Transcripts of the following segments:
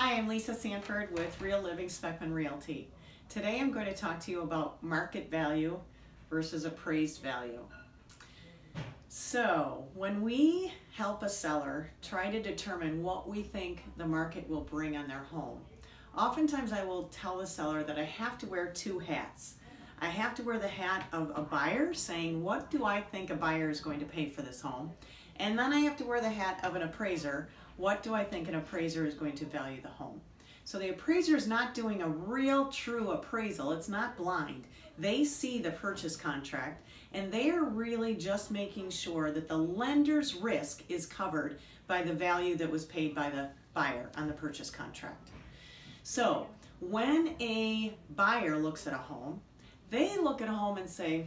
Hi, I'm Lisa Sanford with Real Living Speckman Realty. Today I'm going to talk to you about market value versus appraised value. So when we help a seller try to determine what we think the market will bring on their home, oftentimes I will tell the seller that I have to wear two hats. I have to wear the hat of a buyer saying, what do I think a buyer is going to pay for this home? And then I have to wear the hat of an appraiser. What do I think an appraiser is going to value the home? So the appraiser is not doing a real true appraisal. It's not blind. They see the purchase contract and they are really just making sure that the lender's risk is covered by the value that was paid by the buyer on the purchase contract. So when a buyer looks at a home, they look at a home and say,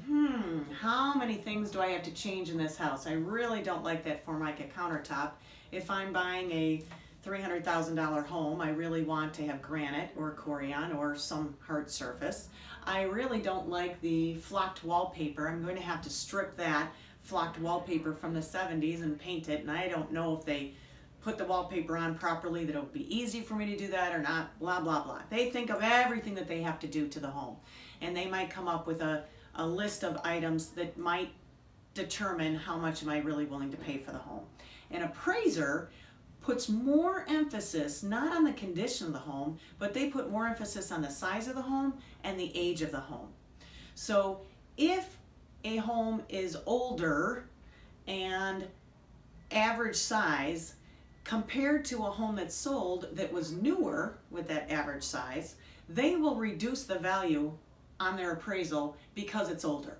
how many things do I have to change in this house? I really don't like that Formica countertop. If I'm buying a $300,000 home, I really want to have granite or corian or some hard surface. I really don't like the flocked wallpaper. I'm going to have to strip that flocked wallpaper from the 70s and paint it, and I don't know if they put the wallpaper on properly, that it'll be easy for me to do that or not, blah, blah, blah. They think of everything that they have to do to the home, and they might come up with a list of items that might determine how much am I really willing to pay for the home. An appraiser puts more emphasis not on the condition of the home, but they put more emphasis on the size of the home and the age of the home. So if a home is older and average size compared to a home that's sold that was newer with that average size, they will reduce the value on their appraisal because it's older.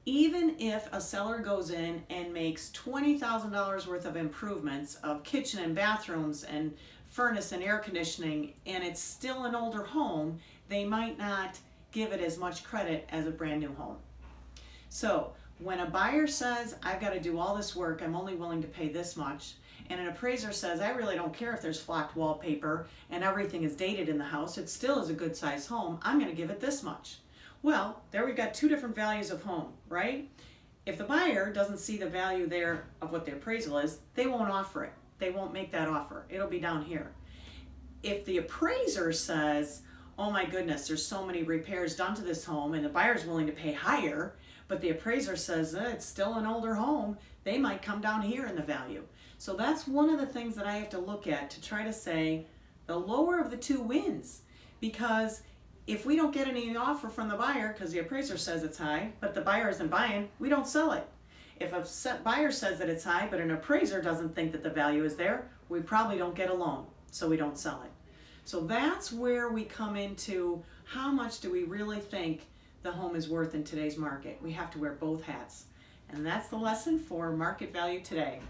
Even if a seller goes in and makes $20,000 worth of improvements of kitchen and bathrooms and furnace and air conditioning, and it's still an older home, they might not give it as much credit as a brand new home. So when a buyer says, I've got to do all this work, I'm only willing to pay this much, and an appraiser says, I really don't care if there's flocked wallpaper and everything is dated in the house, it still is a good size home, I'm going to give it this much. Well, there we've got two different values of home, right? If the buyer doesn't see the value there of what the appraisal is, they won't offer it. They won't make that offer. It'll be down here. If the appraiser says, oh my goodness, there's so many repairs done to this home and the buyer's willing to pay higher, but the appraiser says it's still an older home, they might come down here in the value. So that's one of the things that I have to look at to try to say the lower of the two wins. Because if we don't get any offer from the buyer because the appraiser says it's high, but the buyer isn't buying, we don't sell it. If a buyer says that it's high, but an appraiser doesn't think that the value is there, we probably don't get a loan, so we don't sell it. So that's where we come into how much do we really think the home is worth in today's market. We have to wear both hats. And that's the lesson for market value today.